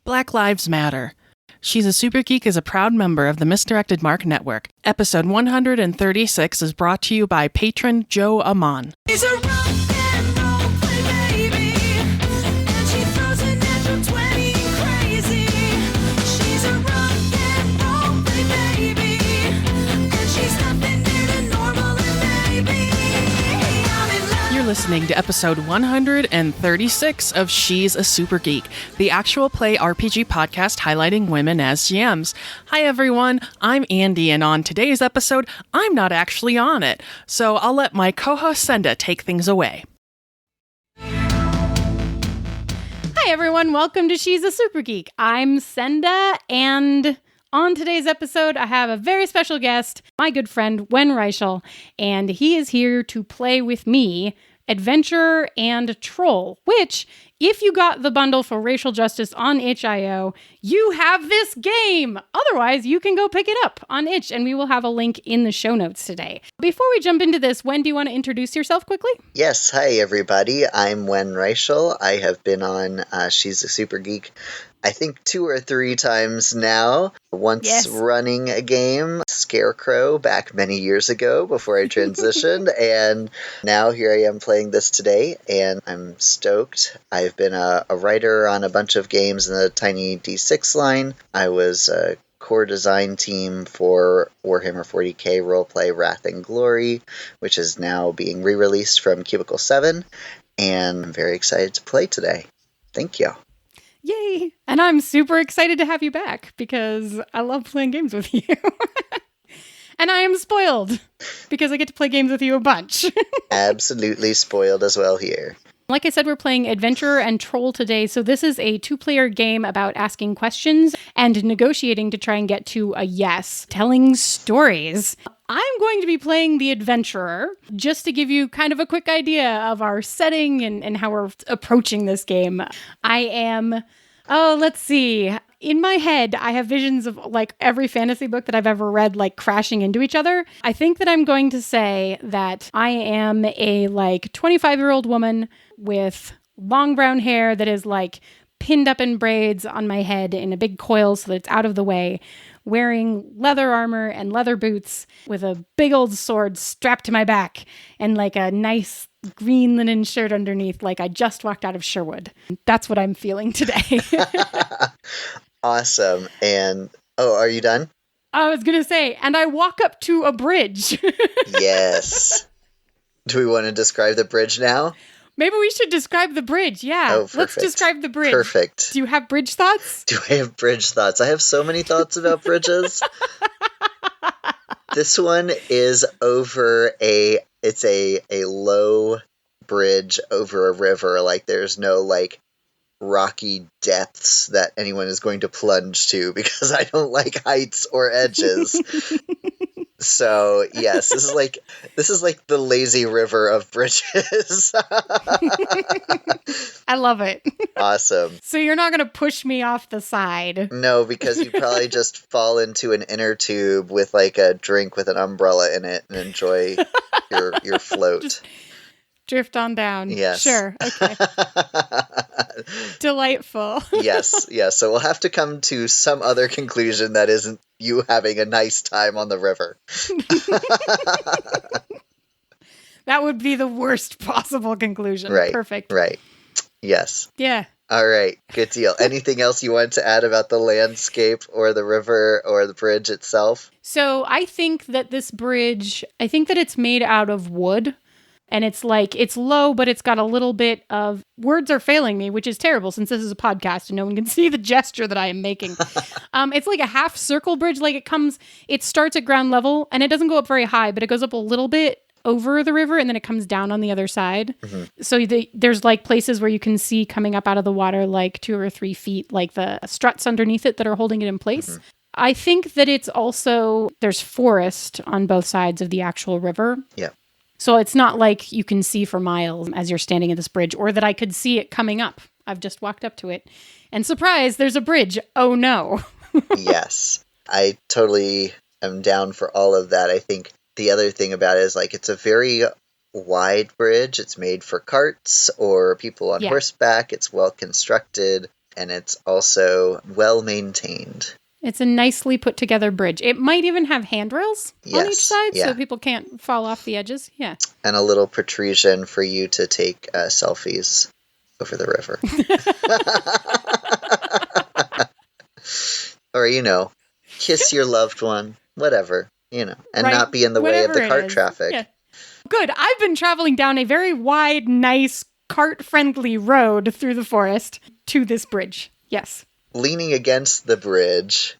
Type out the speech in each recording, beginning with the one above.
Black Lives Matter. She's a Super Geek is a proud member of the Misdirected Mark Network. Episode 136 is brought to you by patron Joe Amon. She's a rock and roll play baby, and she throws a natural 20 crazy. She's a rock and roll play baby, and she's nothing new to normal and maybe I'm in love. You're listening to episode 136 of She's a Super Geek, the actual play RPG podcast highlighting women as GMs. Hi everyone, I'm Andy, and on today's episode, I'm not actually on it, so I'll let my co-host Senda take things away. Hi everyone, welcome to She's a Super Geek. I'm Senda, and on today's episode, I have a very special guest, my good friend Wen Reichel, and he is here to play with me Adventurer and Troll, which, if you got the bundle for Racial Justice on itch.io, you have this game! Otherwise, you can go pick it up on itch, and we will have a link in the show notes today. Before we jump into this, Wen, do you want to introduce yourself quickly? Yes, hi everybody. I'm Wen Reichel. I have been on She's a Super Geek, I think 2 or 3 times now. Once running a game, Scarecrow, back many years ago before I transitioned, and now here I am playing this today, and I'm stoked. I've been a writer on a bunch of games in the Tiny D6 line. I was a core design team for Warhammer 40k roleplay Wrath and Glory, which is now being re-released from Cubicle 7, and I'm very excited to play today. Thank you. Yay! And I'm super excited to have you back because I love playing games with you. And I am spoiled because I get to play games with you a bunch. Absolutely spoiled as well here. Like I said, we're playing Adventurer and Troll today. So this is a 2-player game about asking questions and negotiating to try and get to a yes, telling stories. I'm going to be playing the Adventurer, just to give you kind of a quick idea of our setting and how we're approaching this game. I am, let's see. In my head, I have visions of like every fantasy book that I've ever read, like crashing into each other. I think that I'm going to say that I am a like 25-year-old woman with long brown hair that is like pinned up in braids on my head in a big coil so that it's out of the way, wearing leather armor and leather boots with a big old sword strapped to my back and like a nice green linen shirt underneath, like I just walked out of Sherwood. That's what I'm feeling today. Awesome. And, are you done? I was going to say, and I walk up to a bridge. Yes. Do we want to describe the bridge now? Maybe we should describe the bridge. Yeah. Oh, perfect. Let's describe the bridge. Perfect. Do you have bridge thoughts? Do I have bridge thoughts? I have so many thoughts about bridges. This one is over it's a low bridge over a river. Like there's no like rocky depths that anyone is going to plunge to because I don't like heights or edges. So yes, this is like the lazy river of bridges. I love it. Awesome. So you're not going to push me off the side. No, because you probably just fall into an inner tube with like a drink with an umbrella in it and enjoy your float. Just drift on down. Yes. Sure. Okay. Delightful. Yes. So we'll have to come to some other conclusion that isn't you having a nice time on the river. That would be the worst possible conclusion. Right. Perfect. Right. Yes. Yeah. All right. Good deal. Anything else you want to add about the landscape or the river or the bridge itself? So I think that this bridge, it's made out of wood. And it's like, it's low, but it's got a little bit of, words are failing me, which is terrible since this is a podcast and no one can see the gesture that I am making. It's like a half circle bridge. Like it starts at ground level and it doesn't go up very high, but it goes up a little bit over the river and then it comes down on the other side. Mm-hmm. So there's like places where you can see coming up out of the water, like 2 or 3 feet, like the struts underneath it that are holding it in place. Mm-hmm. I think that it's also, there's forest on both sides of the actual river. Yeah. So it's not like you can see for miles as you're standing at this bridge, or that I could see it coming up. I've just walked up to it. And surprise, there's a bridge. Oh no. Yes. I totally am down for all of that. I think the other thing about it is like it's a very wide bridge. It's made for carts or people on horseback. It's well constructed. and it's also well maintained. It's a nicely put together bridge. It might even have handrails on each Yes, side yeah. so people can't fall off the edges. Yeah. And a little protrusion for you to take selfies over the river. Or, kiss your loved one, whatever, and Right. not be in the way of Whatever the it cart is. traffic. Yeah. Good. I've been traveling down a very wide, nice, cart-friendly road through the forest to this bridge. Yes. Leaning against the bridge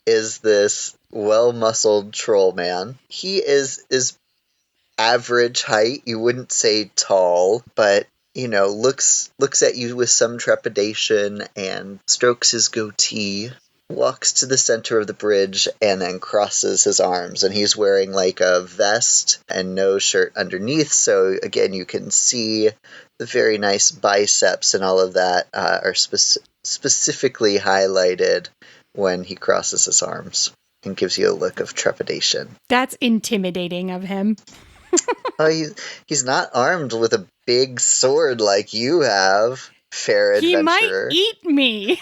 is this well-muscled troll man. He is average height. You wouldn't say tall, but looks at you with some trepidation and strokes his goatee, walks to the center of the bridge, and then crosses his arms. And he's wearing like a vest and no shirt underneath, so again you can see the very nice biceps and all of that are specifically highlighted when he crosses his arms and gives you a look of trepidation. That's intimidating of him. Oh, he's not armed with a big sword like you have, fair He adventurer. might eat me.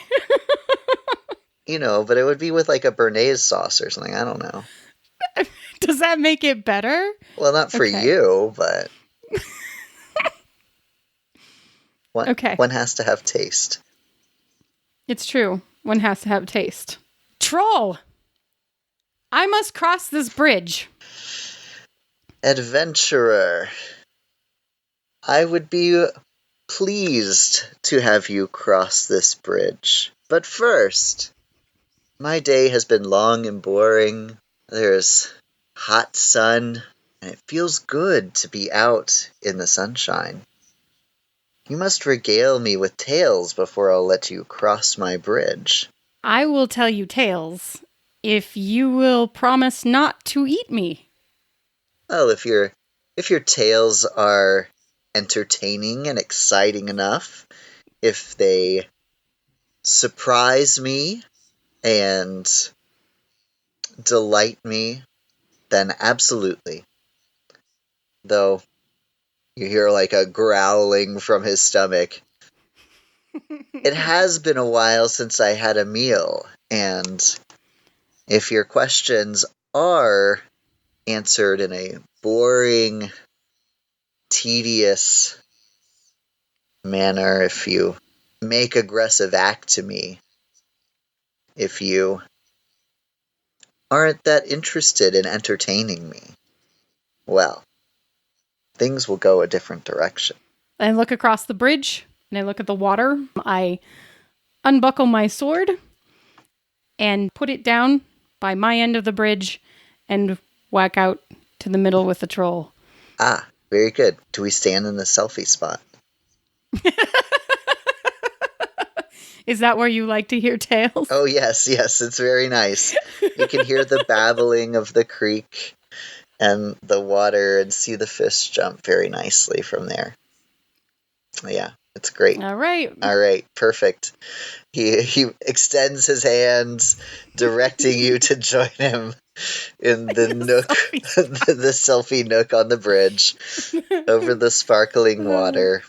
But it would be with like a béarnaise sauce or something. I don't know. Does that make it better? Well, not for Okay. you, but Okay. one has to have taste. It's true. One has to have taste. Troll! I must cross this bridge. Adventurer, I would be pleased to have you cross this bridge. But first, my day has been long and boring. There's hot sun, and it feels good to be out in the sunshine. You must regale me with tales before I'll let you cross my bridge. I will tell you tales if you will promise not to eat me. Well, if your tales are entertaining and exciting enough, if they surprise me and delight me, then absolutely. Though you hear like a growling from his stomach. It has been a while since I had a meal, and if your questions are answered in a boring, tedious manner, if you make aggressive act to me, if you aren't that interested in entertaining me, well, things will go a different direction. I look across the bridge and I look at the water. I unbuckle my sword and put it down by my end of the bridge and whack out to the middle with the troll. Ah, very good. Do we stand in the selfie spot? Is that where you like to hear tales? Oh, yes, it's very nice. You can hear the babbling of the creek and the water and see the fish jump very nicely from there. Yeah, it's great. All right. All right, perfect. He extends his hands, directing you to join him in the nook, the selfie nook on the bridge, over the sparkling water,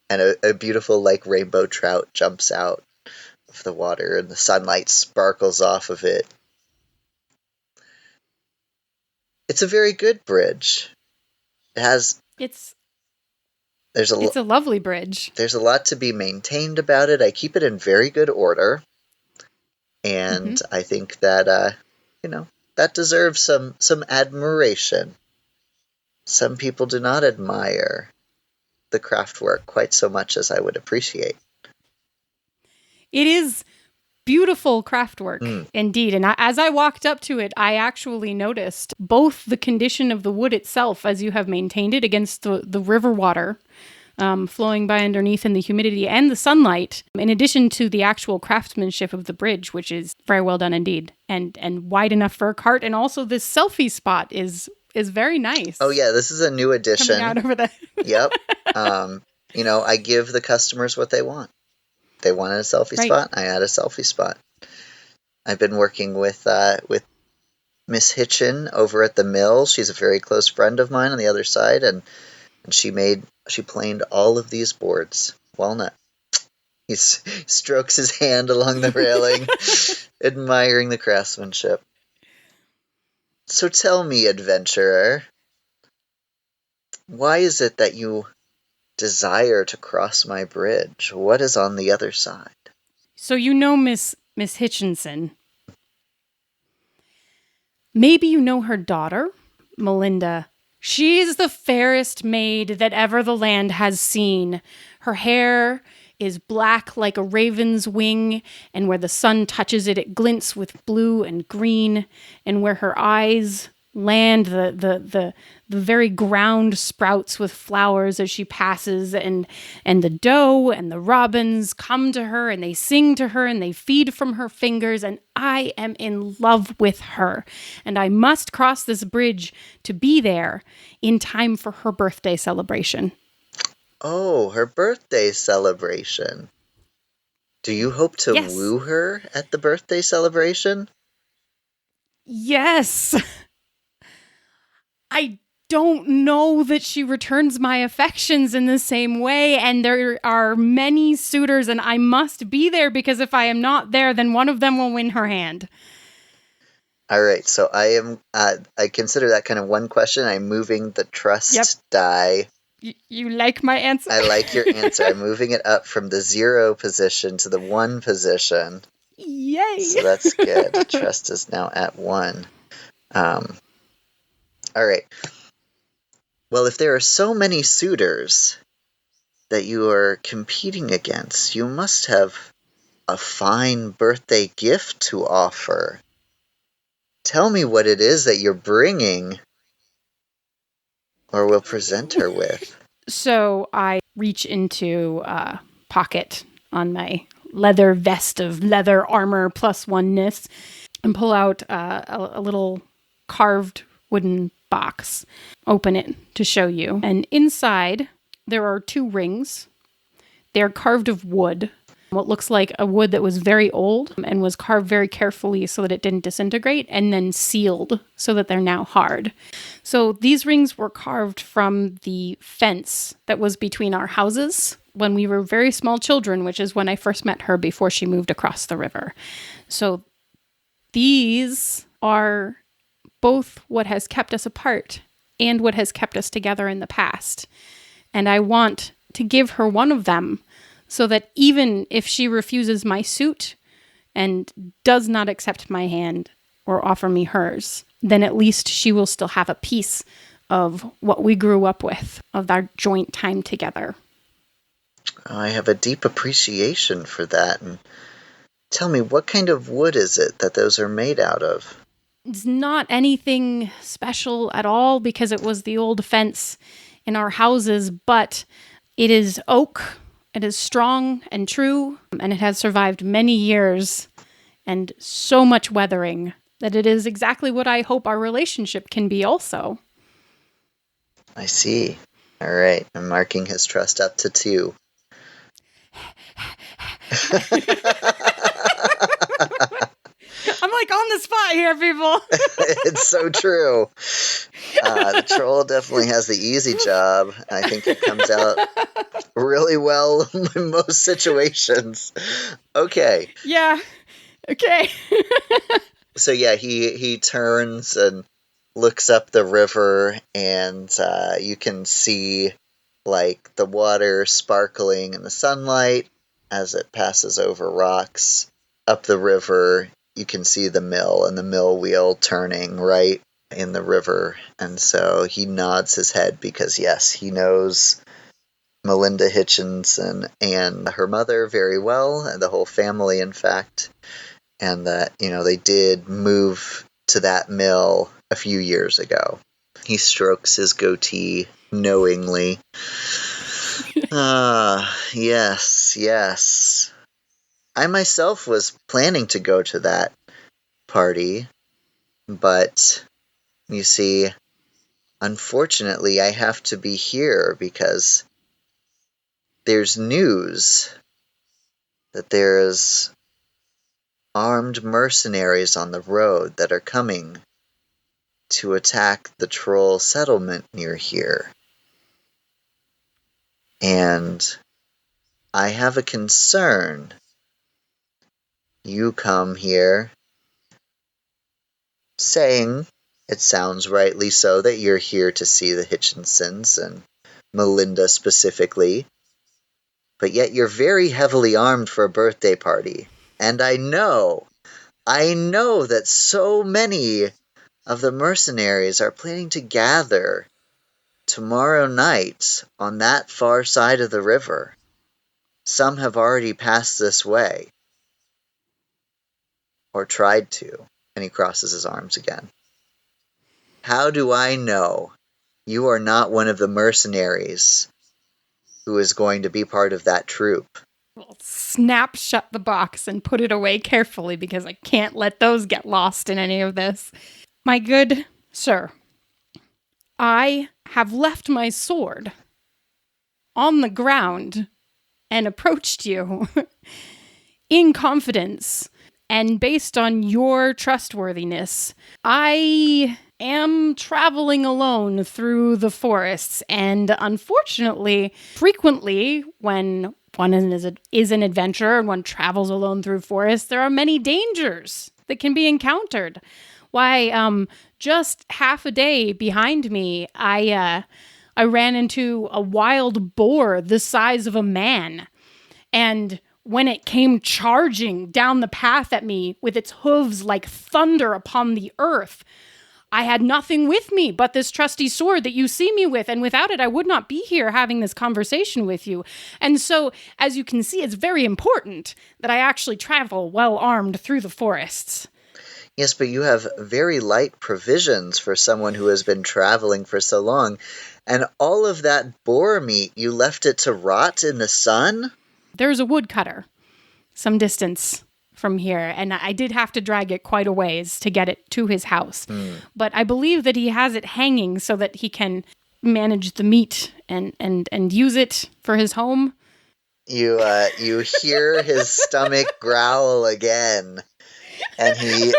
and a beautiful like rainbow trout jumps out of the water, and the sunlight sparkles off of it. It's a very good bridge. It has It's there's a lovely bridge. there's a lot to be maintained about it. I keep it in very good order, and I think that that deserves some admiration. Some people do not admire the craft work quite so much as I would appreciate. It is beautiful craft work, indeed. And as I walked up to it, I actually noticed both the condition of the wood itself as you have maintained it against the river water flowing by underneath in the humidity and the sunlight, in addition to the actual craftsmanship of the bridge, which is very well done indeed, and wide enough for a cart. And also this selfie spot is very nice. Oh yeah, this is a new addition. Coming out over the... Yep. I give the customers what they want. They wanted a selfie spot. I add a selfie spot. I've been working with Miss Hitchin over at the mill. She's a very close friend of mine on the other side, and she planed all of these boards. Walnut. He strokes his hand along the railing, admiring the craftsmanship. So tell me, adventurer, why is it that you desire to cross my bridge? What is on the other side? So you know Miss Hitchinson. Maybe you know her daughter, Melinda. She's the fairest maid that ever the land has seen. Her hair is black like a raven's wing, and where the sun touches it, it glints with blue and green, and where her eyes land, the very ground sprouts with flowers as she passes, and the doe and the robins come to her, and they sing to her, and they feed from her fingers, and I am in love with her, and I must cross this bridge to be there in time for her birthday celebration. Oh, her birthday celebration. Do you hope to Yes. woo her at the birthday celebration? Yes. I don't know that she returns my affections in the same way, and there are many suitors, and I must be there, because if I am not there, then one of them will win her hand. All right, so I consider that kind of one question. I'm moving the trust die. You like my answer? I like your answer. I'm moving it up from the 0 position to the 1 position. Yay! So that's good. Trust is now at 1. All right. Well, if there are so many suitors that you are competing against, you must have a fine birthday gift to offer. Tell me what it is that you're bringing, or we'll present her with. So I reach into a pocket on my leather vest of leather armor plus oneness and pull out a little carved wooden box. Open it to show you. And inside, there are 2 rings. They're carved of wood. What looks like a wood that was very old and was carved very carefully so that it didn't disintegrate, and then sealed so that they're now hard. So these rings were carved from the fence that was between our houses when we were very small children, which is when I first met her before she moved across the river. So these are both what has kept us apart and what has kept us together in the past. And I want to give her one of them, so that even if she refuses my suit and does not accept my hand or offer me hers, then at least she will still have a piece of what we grew up with, of our joint time together. I have a deep appreciation for that. And tell me, what kind of wood is it that those are made out of? It's not anything special at all, because it was the old fence in our houses, but it is oak. It is strong and true, and it has survived many years and so much weathering that it is exactly what I hope our relationship can be also. I see. All right, I'm marking his trust up to 2. I'm like on the spot here, people. It's so true. The troll definitely has the easy job. I think it comes out really well in most situations. Okay. Yeah. Okay. So yeah, he turns and looks up the river, and you can see like the water sparkling in the sunlight as it passes over rocks. Up the river, you can see the mill and the mill wheel turning right in the river. And so he nods his head because, yes, he knows Melinda Hitchinson and her mother very well, and the whole family, in fact. And that, they did move to that mill a few years ago. He strokes his goatee knowingly. Yes. I myself was planning to go to that party, but you see, unfortunately, I have to be here because there's news that there's armed mercenaries on the road that are coming to attack the troll settlement near here. And I have a concern. You come here saying, it sounds rightly so, that you're here to see the Hitchinsons and Melinda specifically, but yet you're very heavily armed for a birthday party. And I know that so many of the mercenaries are planning to gather tomorrow night on that far side of the river. Some have already passed this way. Or tried to. And he crosses his arms again. How do I know you are not one of the mercenaries who is going to be part of that troop? I'll snap shut the box and put it away carefully because I can't let those get lost in any of this. My good sir, I have left my sword on the ground and approached you in confidence. And based on your trustworthiness, I am traveling alone through the forests. And unfortunately, frequently, when one is an adventurer and one travels alone through forests, there are many dangers that can be encountered. Why, just half a day behind me, I ran into a wild boar the size of a man. And when it came charging down the path at me with its hooves like thunder upon the earth, I had nothing with me but this trusty sword that you see me with, and without it I would not be here having this conversation with you. And so, as you can see, it's very important that I actually travel well armed through the forests. Yes, but you have very light provisions for someone who has been traveling for so long. And all of that boar meat, you left it to rot in the sun? There's a woodcutter some distance from here, and I did have to drag it quite a ways to get it to his house. But I believe that he has it hanging so that he can manage the meat and use it for his home. You hear his stomach growl again, and he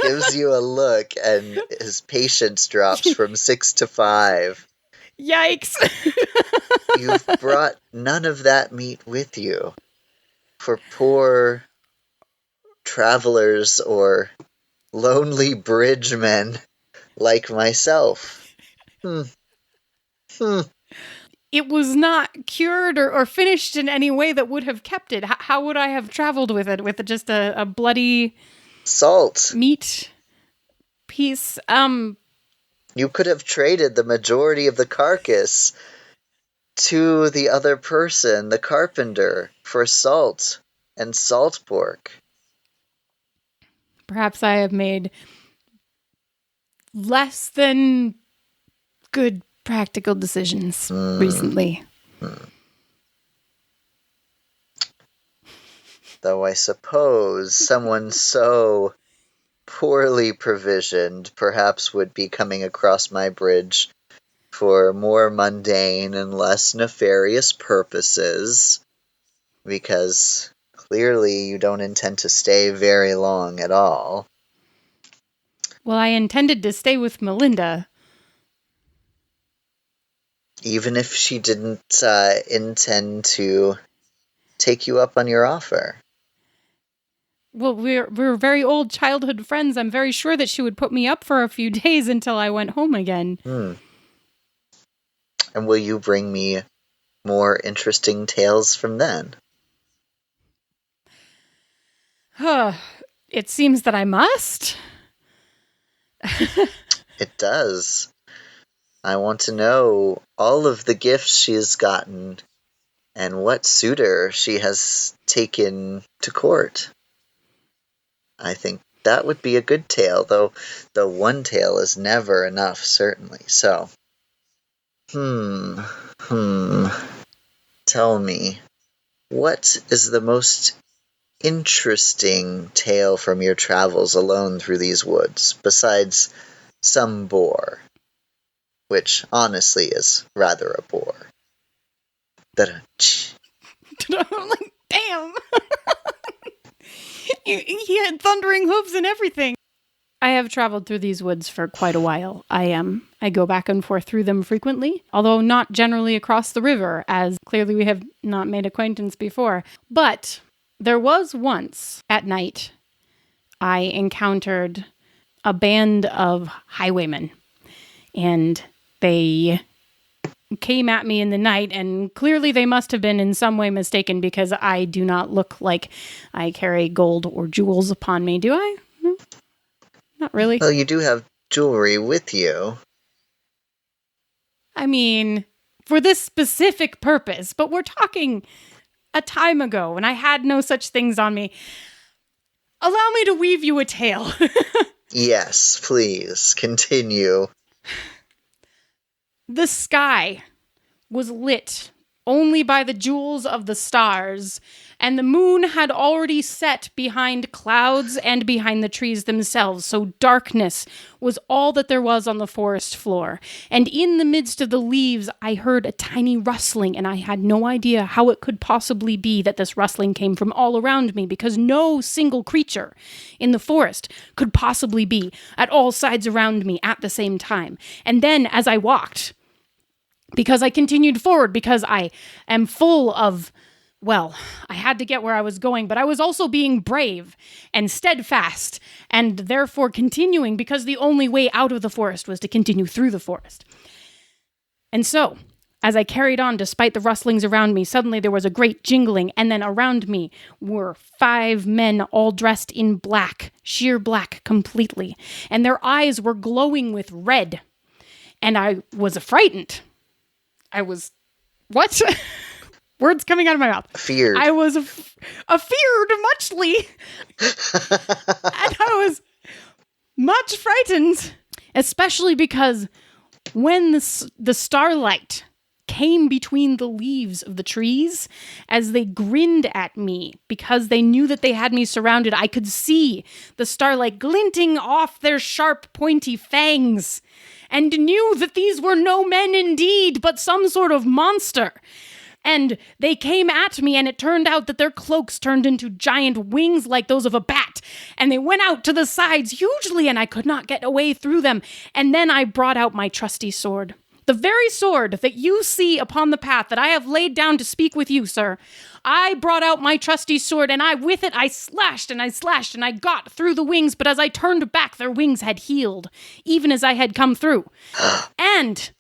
gives you a look, and his patience drops from 6 to 5. Yikes! You've brought none of that meat with you for poor travelers or lonely bridgemen like myself. It was not cured or finished in any way that would have kept it. How would I have traveled with it? With just a bloody Salt. meat piece? You could have traded the majority of the carcass to the other person, the carpenter, for salt and salt pork. Perhaps I have made less than good practical decisions recently. Though I suppose someone so poorly provisioned perhaps would be coming across my bridge for more mundane and less nefarious purposes, because clearly you don't intend to stay very long at all. Well, I intended to stay with Melinda. Even if she didn't intend to take you up on your offer. Well, we're very old childhood friends. I'm very sure that she would put me up for a few days until I went home again. And will you bring me more interesting tales from then? It seems that I must. It does. I want to know all of the gifts she has gotten and what suitor she has taken to court. I think that would be a good tale, though one tale is never enough, certainly. So, Tell me, what is the most interesting tale from your travels alone through these woods, besides some boar, which honestly is rather a bore? Da-da-ch. Like, damn. He had thundering hooves and everything. I have traveled through these woods for quite a while. I go back and forth through them frequently, although not generally across the river, as clearly we have not made acquaintance before. But there was once at night I encountered a band of highwaymen, and they came at me in the night, and clearly they must have been in some way mistaken, because I do not look like I carry gold or jewels upon me, do I? Not really. Well, you do have jewelry with you. I mean, for this specific purpose, but we're talking a time ago when I had no such things on me. Allow me to weave you a tale. Yes, please, continue. The sky was lit only by the jewels of the stars, and the moon had already set behind clouds and behind the trees themselves, so darkness was all that there was on the forest floor. And in the midst of the leaves, I heard a tiny rustling, and I had no idea how it could possibly be that this rustling came from all around me, because no single creature in the forest could possibly be at all sides around me at the same time. And then, as I walked, because I continued forward, because I am full of, well, I had to get where I was going, but I was also being brave and steadfast, and therefore continuing, because the only way out of the forest was to continue through the forest. And so, as I carried on, despite the rustlings around me, suddenly there was a great jingling, and then around me were 5 men all dressed in black, sheer black completely, and their eyes were glowing with red, and I was frightened. I was, what? Words coming out of my mouth. Feared. I was afeared muchly. And I was much frightened, especially because when the starlight came between the leaves of the trees, as they grinned at me because they knew that they had me surrounded, I could see the starlight glinting off their sharp, pointy fangs, and knew that these were no men indeed, but some sort of monster. And they came at me, and it turned out that their cloaks turned into giant wings like those of a bat, and they went out to the sides hugely, and I could not get away through them. And then I brought out my trusty sword. The very sword that you see upon the path that I have laid down to speak with you, sir. I brought out my trusty sword, and with it I slashed, and I got through the wings, but as I turned back, their wings had healed, even as I had come through. And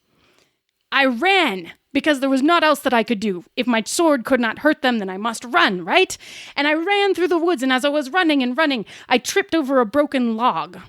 I ran, because there was naught else that I could do. If my sword could not hurt them, then I must run, right? And I ran through the woods, and as I was running and running, I tripped over a broken log.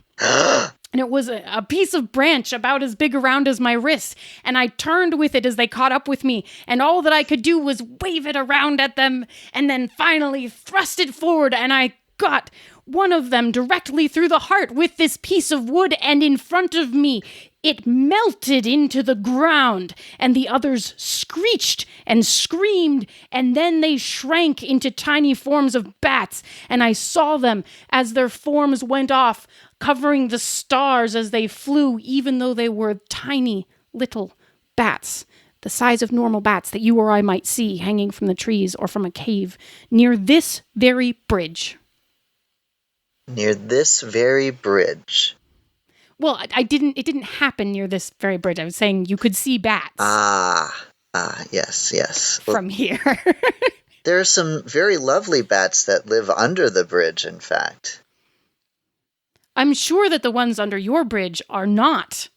And it was a piece of branch about as big around as my wrist, and I turned with it as they caught up with me, and all that I could do was wave it around at them, and then finally thrust it forward, and I got one of them directly through the heart with this piece of wood, and in front of me, it melted into the ground, and the others screeched and screamed, and then they shrank into tiny forms of bats, and I saw them as their forms went off, covering the stars as they flew, even though they were tiny little bats, the size of normal bats that you or I might see hanging from the trees or from a cave near this very bridge. Near this very bridge. Well, it didn't happen near this very bridge. I was saying you could see bats. Yes. Well, from here. there are some very lovely bats that live under the bridge, in fact. I'm sure that the ones under your bridge are not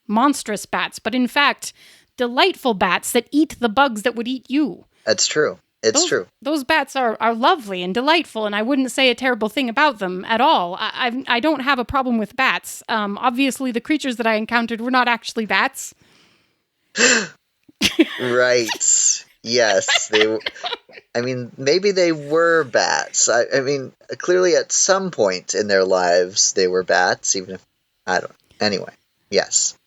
monstrous bats, but in fact, delightful bats that eat the bugs that would eat you. That's true. It's true. Those bats are lovely and delightful, and I wouldn't say a terrible thing about them at all. I don't have a problem with bats. Obviously, the creatures that I encountered were not actually bats. Right. Yes. Maybe they were bats. I mean, clearly at some point in their lives, they were bats, even if, anyway, yes.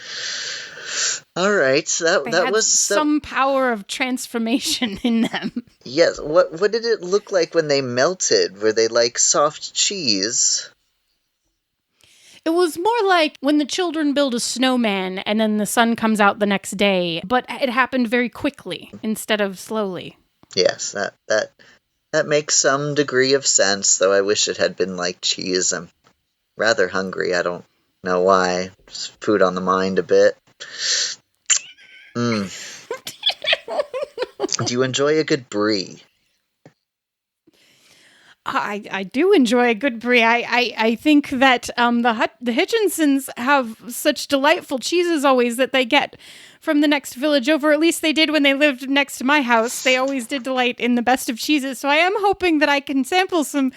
All right, that was some power of transformation in them. Yes. What did it look like when they melted? Were they like soft cheese? It was more like when the children build a snowman and then the sun comes out the next day, but it happened very quickly instead of slowly. Yes, that makes some degree of sense, though I wish it had been like cheese. I'm rather hungry. I don't know why. Just food on the mind a bit. Mm. Do you enjoy a good brie? I do enjoy a good brie. I think that the Hitchinsons have such delightful cheeses always that they get from the next village over. At least they did when they lived next to my house. They always did delight in the best of cheeses. So I am hoping that I can sample some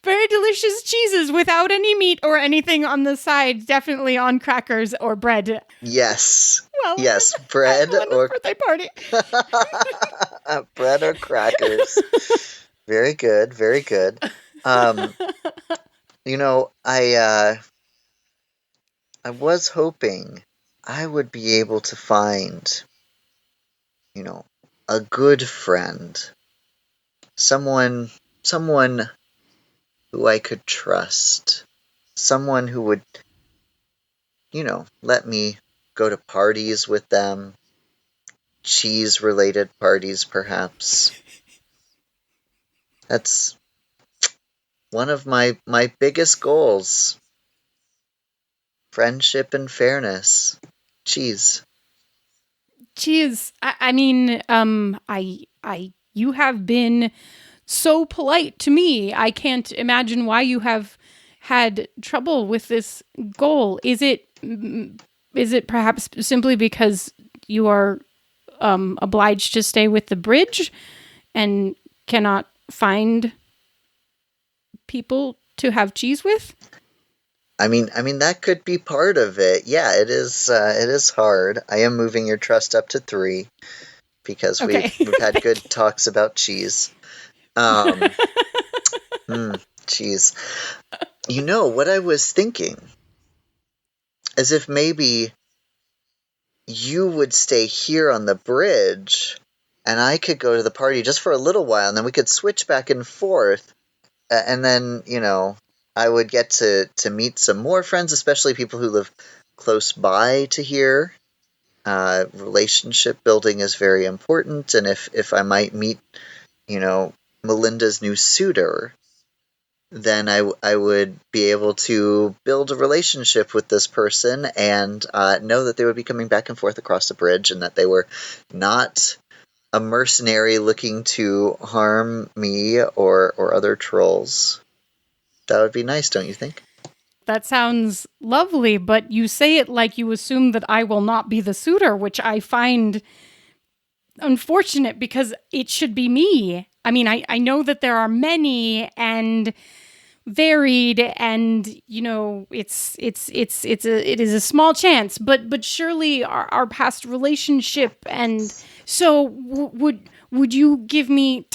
very delicious cheeses without any meat or anything on the side. Definitely on crackers or bread. Yes. Well, Yes, at bread Melinda's or birthday party. bread or crackers. Very good, very good. Um, I was hoping I would be able to find, you know, a good friend, someone who I could trust, someone who would, let me go to parties with them, cheese-related parties, perhaps. That's one of my biggest goals. Friendship and fairness. Cheese. Cheese. I mean, you have been so polite to me. I can't imagine why you have had trouble with this goal. Is it perhaps simply because you are obliged to stay with the bridge and cannot find people to have cheese with? I mean that could be part of it. Yeah, it is. It is hard. I am moving your trust up to 3 because Okay. we've had good talks about cheese. Um, cheese. You know what I was thinking? As if maybe you would stay here on the bridge, and I could go to the party just for a little while, and then we could switch back and forth. And then, I would get to meet some more friends, especially people who live close by to here. Relationship building is very important, and if I might meet, Melinda's new suitor, then I would be able to build a relationship with this person and know that they would be coming back and forth across the bridge and that they were not a mercenary looking to harm me or other trolls. That would be nice, don't you think? That sounds lovely, but you say it like you assume that I will not be the suitor, which I find unfortunate because it should be me. I mean, I know that there are many and varied, and it is a small chance, but surely our past relationship, and so would you give me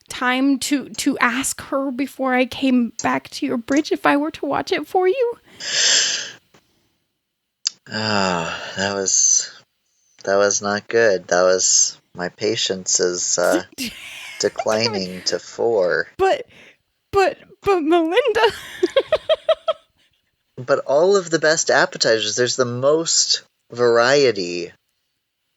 time to ask her before I came back to your bridge if I were to watch it for you? Oh, that was not good. That was my patience is declining to 4. But Melinda. But all of the best appetizers, there's the most variety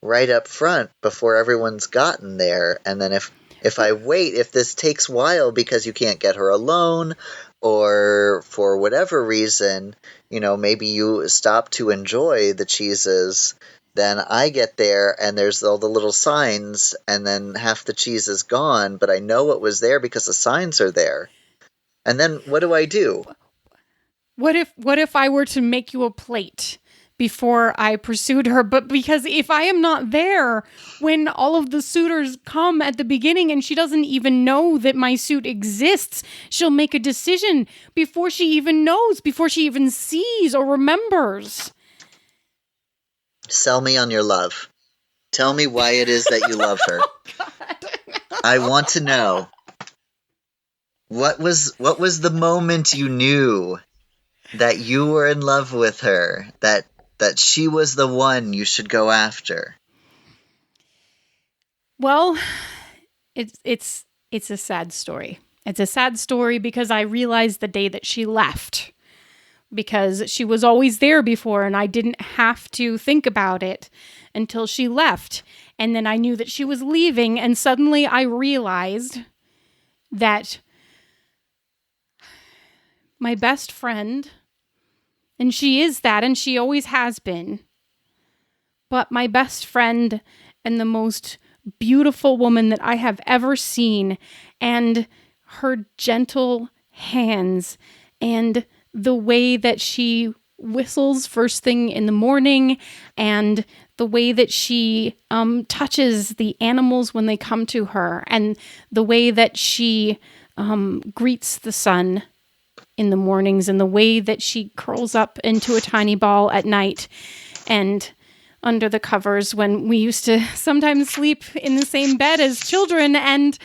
right up front before everyone's gotten there. And then if I wait, if this takes a while because you can't get her alone or for whatever reason, maybe you stop to enjoy the cheeses, then I get there and there's all the little signs and then half the cheese is gone, but I know it was there because the signs are there. And then what do I do? What if I were to make you a plate before I pursued her? But because if I am not there when all of the suitors come at the beginning and she doesn't even know that my suit exists, she'll make a decision before she even knows, before she even sees or remembers. Sell me on your love. Tell me why it is that you love her. I want to know. What was the moment you knew that you were in love with her, that she was the one you should go after? Well, it's a sad story. It's a sad story because I realized the day that she left. Because she was always there before and I didn't have to think about it until she left. And then I knew that she was leaving, and suddenly I realized that my best friend And she is that, and she always has been. But my best friend and the most beautiful woman that I have ever seen, and her gentle hands, and the way that she whistles first thing in the morning, and the way that she touches the animals when they come to her, and the way that she greets the sun in the mornings, and the way that she curls up into a tiny ball at night and under the covers when we used to sometimes sleep in the same bed as children. And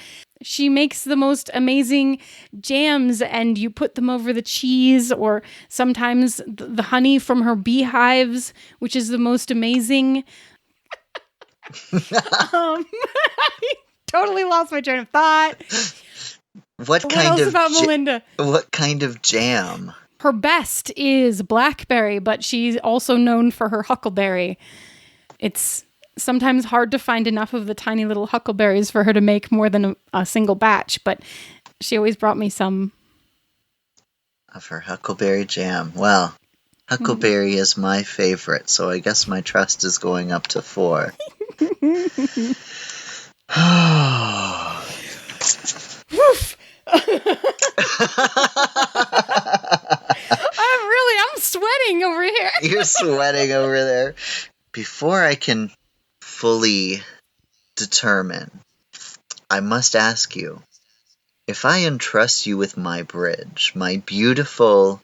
she makes the most amazing jams, and you put them over the cheese, or sometimes the honey from her beehives, which is the most amazing. I totally lost my train of thought. What What kind else of about Melinda? What kind of jam? Her best is blackberry, but she's also known for her huckleberry. It's sometimes hard to find enough of the tiny little huckleberries for her to make more than a single batch, but she always brought me some. Of her huckleberry jam. Well, huckleberry is my favorite, so I guess my trust is going up to 4. Woof! I'm sweating over here. You're sweating over there. Before I can fully determine, I must ask you, if I entrust you with my bridge, my beautiful,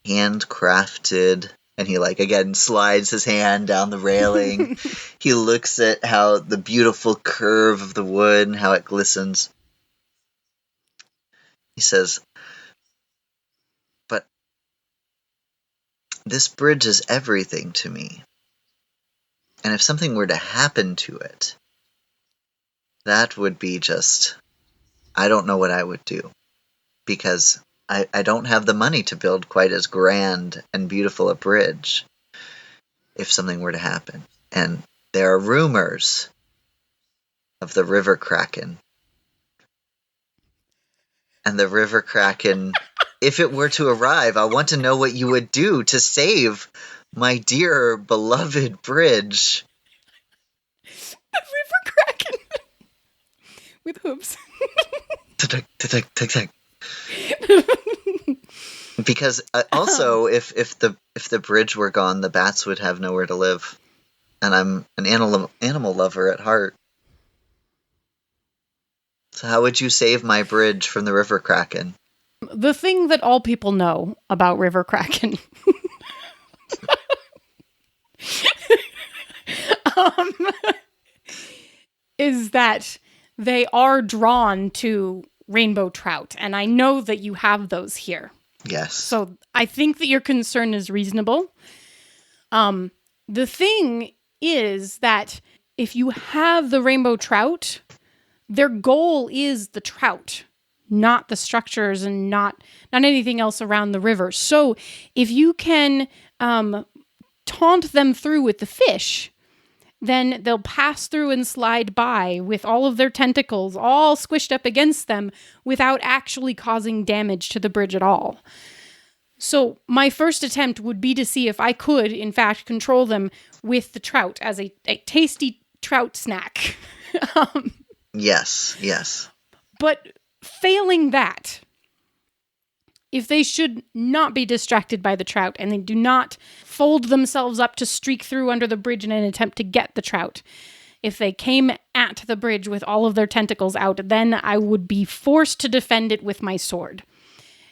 handcrafted, and he again slides his hand down the railing. He looks at how the beautiful curve of the wood and how it glistens. He says, but this bridge is everything to me. And if something were to happen to it, that would be just, I don't know what I would do. Because I don't have the money to build quite as grand and beautiful a bridge if something were to happen. And there are rumors of the River Kraken. And the River Kraken, if it were to arrive, I want to know what you would do to save my dear, beloved bridge. The River Kraken. With hooves. Because also, if the bridge were gone, the bats would have nowhere to live. And I'm an animal lover at heart. So how would you save my bridge from the River Kraken? The thing that all people know about River Kraken is that they are drawn to rainbow trout, and I know that you have those here. Yes. So I think that your concern is reasonable. The thing is that if you have the rainbow trout, their goal is the trout, not the structures and not anything else around the river. So if you can taunt them through with the fish, then they'll pass through and slide by with all of their tentacles all squished up against them without actually causing damage to the bridge at all. So my first attempt would be to see if I could, in fact, control them with the trout as a tasty trout snack. Yes. But failing that, if they should not be distracted by the trout and they do not fold themselves up to streak through under the bridge in an attempt to get the trout, if they came at the bridge with all of their tentacles out, then I would be forced to defend it with my sword.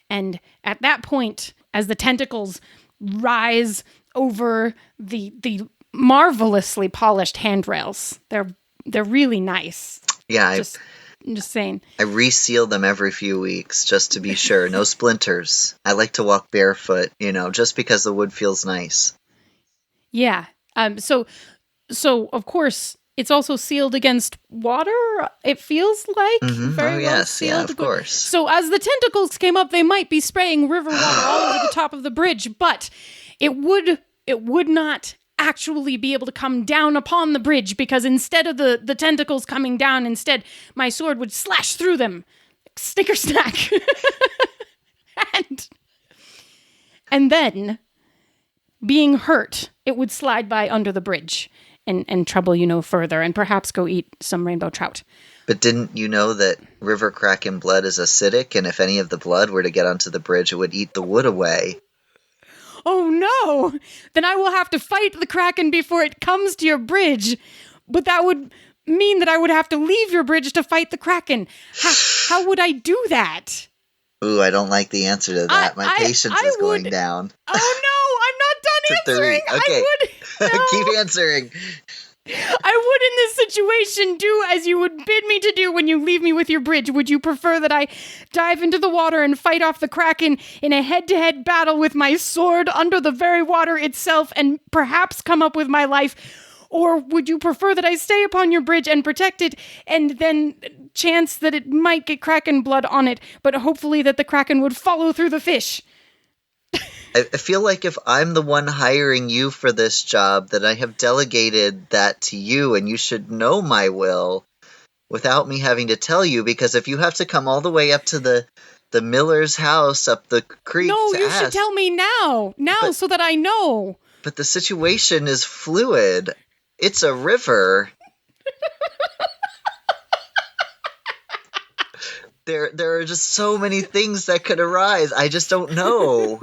And at that point, as the tentacles rise over the marvelously polished handrails, they're really nice. Yeah, I'm just saying. I reseal them every few weeks just to be sure. No splinters. I like to walk barefoot, just because the wood feels nice. Yeah. So of course, it's also sealed against water. It feels like very well sealed. Yeah, of course. So as the tentacles came up, they might be spraying river water all over the top of the bridge, but it would not actually be able to come down upon the bridge, because instead of the tentacles coming down, instead my sword would slash through them. Snicker snack. and then being hurt, it would slide by under the bridge and trouble you no further, and perhaps go eat some rainbow trout. But didn't you know that river kraken blood is acidic, and if any of the blood were to get onto the bridge, it would eat the wood away? Oh no! Then I will have to fight the kraken before it comes to your bridge. But that would mean that I would have to leave your bridge to fight the kraken. How would I do that? Ooh, I don't like the answer to that. My patience is going down. Oh no, I'm not done To 3. answering. Okay. I would. No. Keep answering. I would in this situation do as you would bid me to do when you leave me with your bridge. Would you prefer that I dive into the water and fight off the kraken in a head-to-head battle with my sword under the very water itself and perhaps come up with my life? Or would you prefer that I stay upon your bridge and protect it and then chance that it might get kraken blood on it, but hopefully that the kraken would follow through the fish? I feel like if I'm the one hiring you for this job, that I have delegated that to you, and you should know my will without me having to tell you, because if you have to come all the way up to the miller's house up the creek No, to you ask, should tell me now, so that I know. but the situation is fluid. It's a river. There are just so many things that could arise. I just don't know.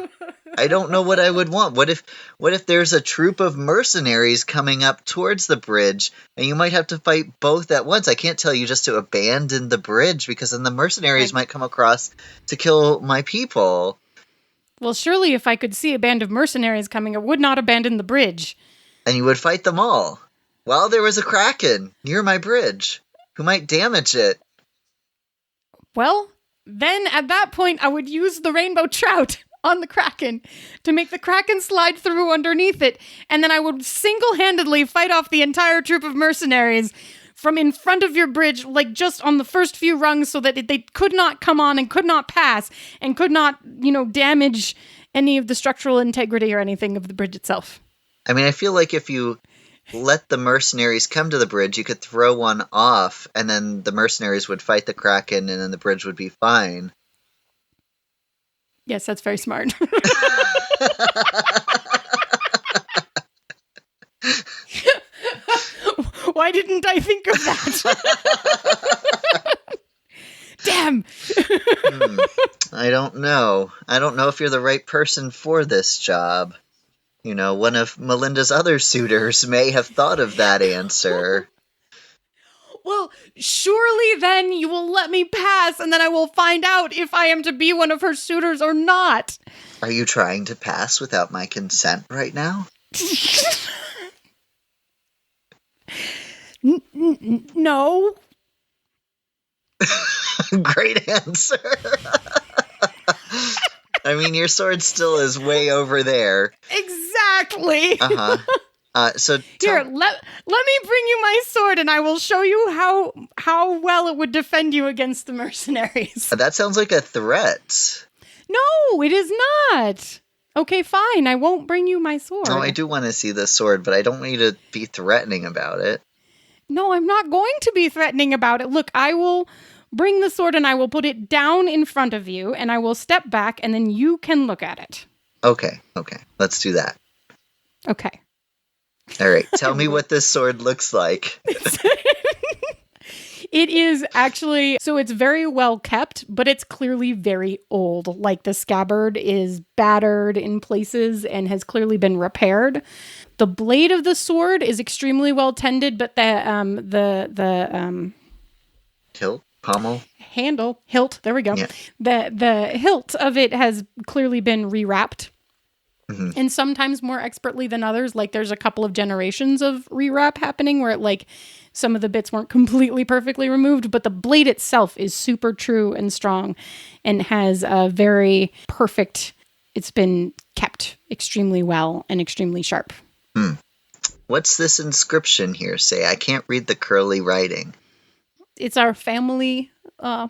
I don't know what I would want. What if there's a troop of mercenaries coming up towards the bridge, and you might have to fight both at once? I can't tell you just to abandon the bridge, because then the mercenaries might come across to kill my people. Well, surely if I could see a band of mercenaries coming, I would not abandon the bridge. And you would fight them all. While there was a kraken near my bridge who might damage it. Well, then at that point, I would use the rainbow trout on the kraken to make the kraken slide through underneath it, and then I would single-handedly fight off the entire troop of mercenaries from in front of your bridge, like just on the first few rungs, so that they could not come on and could not pass and could not, damage any of the structural integrity or anything of the bridge itself. I mean, I feel like if you let the mercenaries come to the bridge, you could throw one off, and then the mercenaries would fight the kraken, and then the bridge would be fine. Yes, that's very smart. Why didn't I think of that? Damn. I don't know. I don't know if you're the right person for this job. One of Melinda's other suitors may have thought of that answer. Well, surely then you will let me pass, and then I will find out if I am to be one of her suitors or not. Are you trying to pass without my consent right now? No. Great answer. I mean, your sword still is way over there. Exactly. So Here, let me bring you my sword, and I will show you how well it would defend you against the mercenaries. That sounds like a threat. No, it is not. Okay, fine. I won't bring you my sword. No, I do want to see the sword, but I don't want you to be threatening about it. No, I'm not going to be threatening about it. Look, I will bring the sword and I will put it down in front of you, and I will step back, and then you can look at it. Okay. Let's do that. Okay. All right. Tell me what this sword looks like. It is actually, so it's very well kept, but it's clearly very old. Like the scabbard is battered in places and has clearly been repaired. The blade of the sword is extremely well tended, but the Hilt? Pommel? hilt, there we go. Yeah. The hilt of it has clearly been rewrapped. Mm-hmm. And sometimes more expertly than others. Like there's a couple of generations of rewrap happening where some of the bits weren't completely perfectly removed, but the blade itself is super true and strong and has a very perfect, it's been kept extremely well and extremely sharp. What's this inscription here say? I can't read the curly writing. It's our family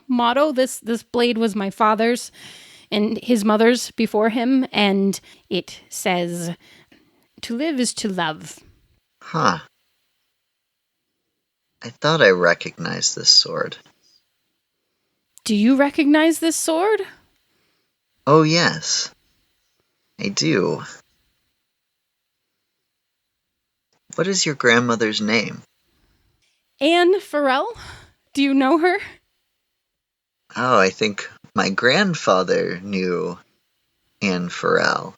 motto. This blade was my father's and his mother's before him, and it says, "To live is to love." Huh. I thought I recognized this sword. Do you recognize this sword? Oh, yes. I do. What is your grandmother's name? Anne Farrell? Do you know her? Oh, I think my grandfather knew Anne Farrell.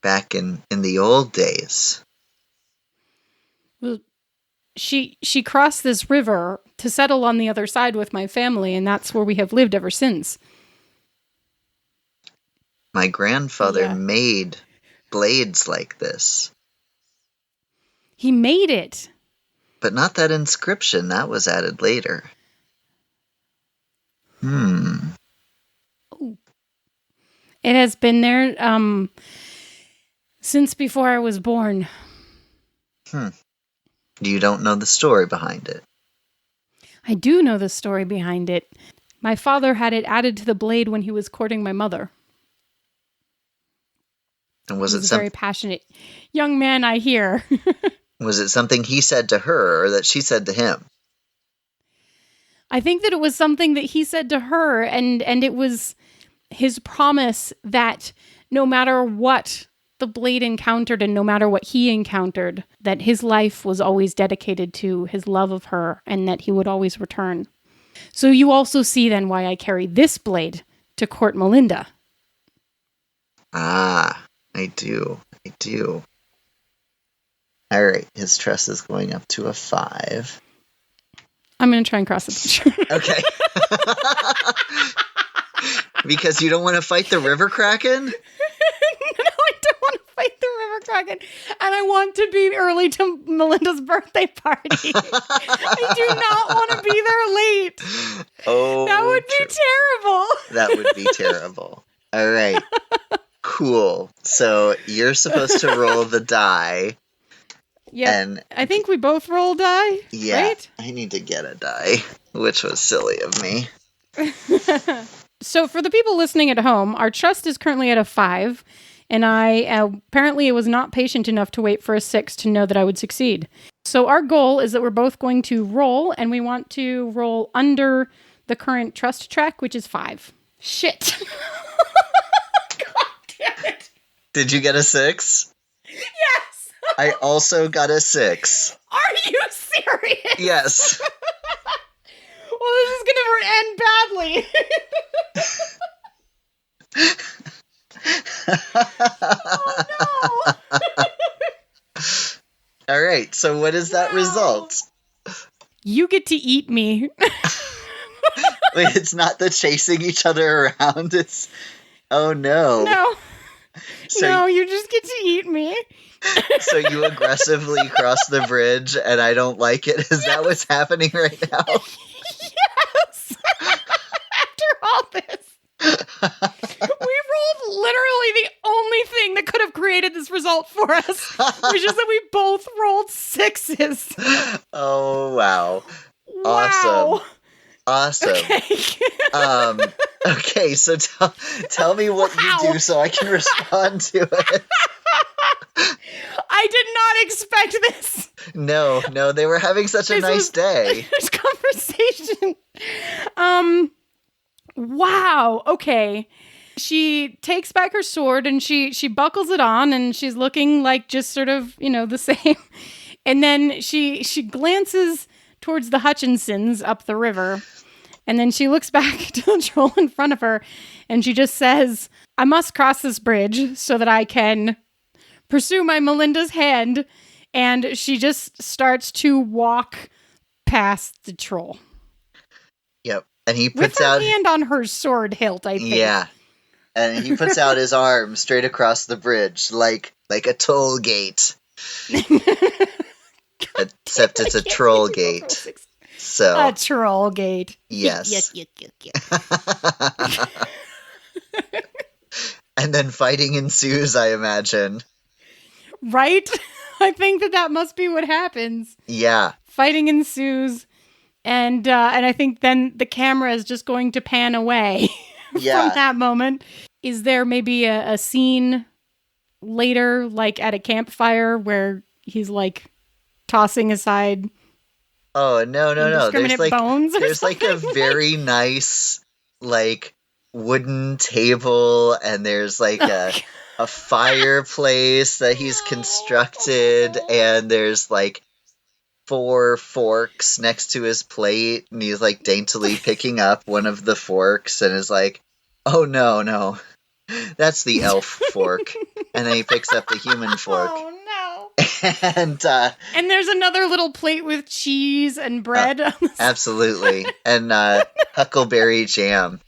Back in the old days. Well, she crossed this river to settle on the other side with my family, and that's where we have lived ever since. My grandfather Yeah. made blades like this. He made it. But not that inscription. That was added later. It has been there since before I was born. You don't know the story behind it. I do know the story behind it. My father had it added to the blade when he was courting my mother. And was He it was a very passionate young man, I hear. was it something he said to her or that she said to him? I think that it was something that he said to her, and it was his promise that no matter what the blade encountered and no matter what he encountered, that his life was always dedicated to his love of her and that he would always return. So you also see then why I carry this blade to court Melinda. Ah, I do. All right, his trust is going up to a 5. I'm going to try and cross the picture. Okay. Because you don't want to fight the river kraken? No, I don't want to fight the river kraken, and I want to be early to Melinda's birthday party. I do not want to be there late. Oh, That would be terrible. that would be terrible. All right. Cool. So you're supposed to roll the die. Yeah, And I think we both roll die. yeah, Right? I need to get a die, which was silly of me. So for the people listening at home, our trust is currently at a 5, and I apparently was not patient enough to wait for a 6 to know that I would succeed. So our goal is that we're both going to roll, and we want to roll under the current trust track, which is 5. Shit. God damn it. Did you get a 6? Yes. I also got a 6. Are you serious? Yes. Well, this is going to end badly. Oh, no. All right. So what is that Wow. result? You get to eat me. Wait, it's not the chasing each other around. It's oh no. No. So, No, you just get to eat me. so you aggressively cross the bridge, and I don't like it. Is that what's happening right now? Yes. After all this, we rolled literally the only thing that could have created this result for us, which is that we both rolled 6s. Oh wow. Wow. Awesome. Okay. Okay, so tell me what Wow. you do so I can respond to it. I did not expect this. No, they were having such a This nice was- day. This conversation. Wow. Okay. She takes back her sword and she buckles it on and she's looking like just sort of, the same. And then she glances towards the Hutchinsons up the river. And then she looks back to the troll in front of her and she just says, I must cross this bridge so that I can pursue my Melinda's hand. And she just starts to walk past the troll. Yep. And he With puts her out hand on her sword hilt, I think. yeah. And he puts out his arm straight across the bridge like a toll gate. Except it's a troll gate. So A troll gate. yes. Yuck. And then fighting ensues, I imagine. Right? I think that must be what happens. Yeah. Fighting ensues, and I think then the camera is just going to pan away Yeah. from that moment. Is there maybe a scene later, like at a campfire, where he's like tossing aside Oh no. There's indiscriminate bones or there's like a something? very nice like wooden table, and there's like a fireplace that he's constructed, and there's like 4 forks next to his plate, and he's like daintily picking up one of the forks and is like, oh no, that's the elf fork. And then he picks up the human fork. Oh no. And And there's another little plate with cheese and bread. On the absolutely. And huckleberry jam.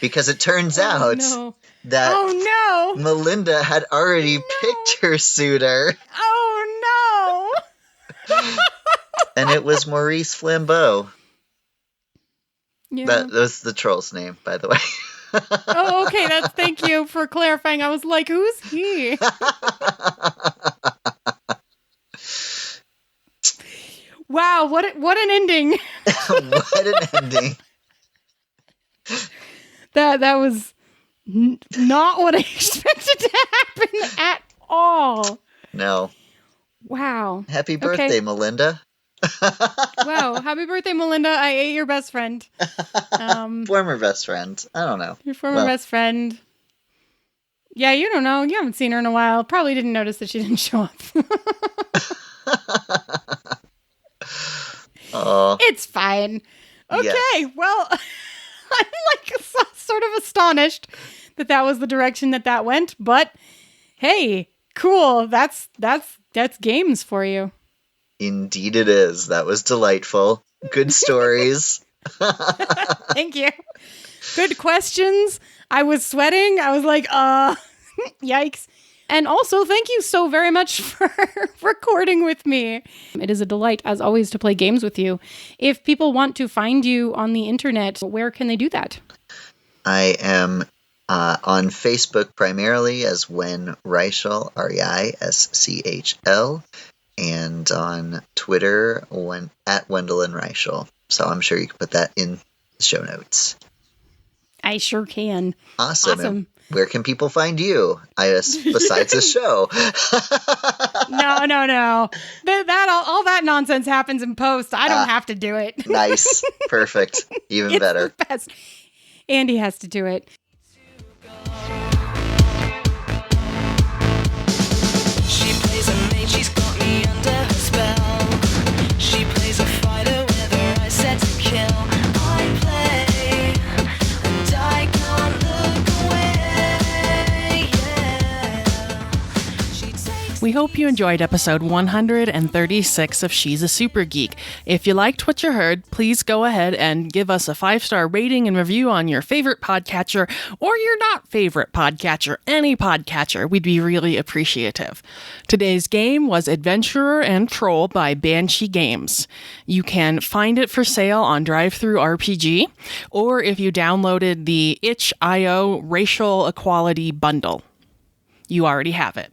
Because it turns out no. that Oh no. Melinda had already picked her suitor, Oh no. and it was Maurice Flambeau. Yeah. That was the troll's name, by the way. Oh, okay. Thank you for clarifying. I was like, who's he? Wow, what an ending. What an ending. That was not what I expected to happen at all. No. Wow. Happy birthday, Melinda. Wow. Happy birthday, Melinda. I ate your best friend. Former best friend. I don't know. Your former best friend. Yeah, you don't know. You haven't seen her in a while. Probably didn't notice that she didn't show up. Oh. It's fine. Okay, Yes. well, I'm like sort of astonished that was the direction that went, but hey, cool. That's games for you. Indeed it is. That was delightful. Good stories. Thank you. Good questions. I was sweating. I was like, yikes. And also, thank you so very much for recording with me. It is a delight, as always, to play games with you. If people want to find you on the internet, where can they do that? I am on Facebook primarily as Wen Reischel, Reischl, and on Twitter at Wendell and Reischel. So I'm sure you can put that in the show notes. I sure can. Awesome. And where can people find you? Besides the show. No. All that nonsense happens in post. I don't have to do it. Nice. Perfect. Even It's better. the best. Andy has to do it. She plays a maid, she's got me under her spell. She plays a fighter with her eyes set to kill. I play, and I can't look away. Yeah. She takes We hope you enjoyed episode 136 of She's a Super Geek. If you liked what you heard, please go ahead and give us a 5-star rating and review on your favorite podcatcher or your not favorite podcatcher, any podcatcher. We'd be really appreciative. Today's game was Adventurer and Troll by Banshee Games. You can find it for sale on DriveThru RPG, or if you downloaded the itch.io Racial Equality Bundle. You already have it.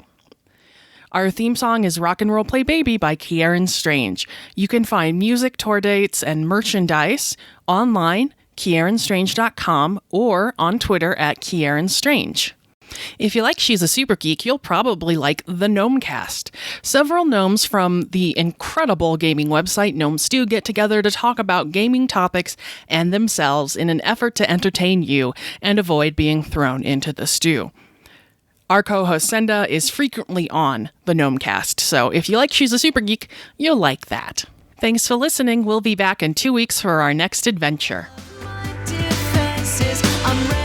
Our theme song is Rock and Roll Play Baby by Kieran Strange. You can find music, tour dates, and merchandise online, kieranstrange.com, or on Twitter at kieranstrange. If you like She's a Super Geek, you'll probably like the Gnomecast. Several gnomes from the incredible gaming website Gnome Stew get together to talk about gaming topics and themselves in an effort to entertain you and avoid being thrown into the stew. Our co-host Senda is frequently on the Gnomecast, so if you like She's a Super Geek, you'll like that. Thanks for listening. We'll be back in 2 weeks for our next adventure. my defenses. I'm ready.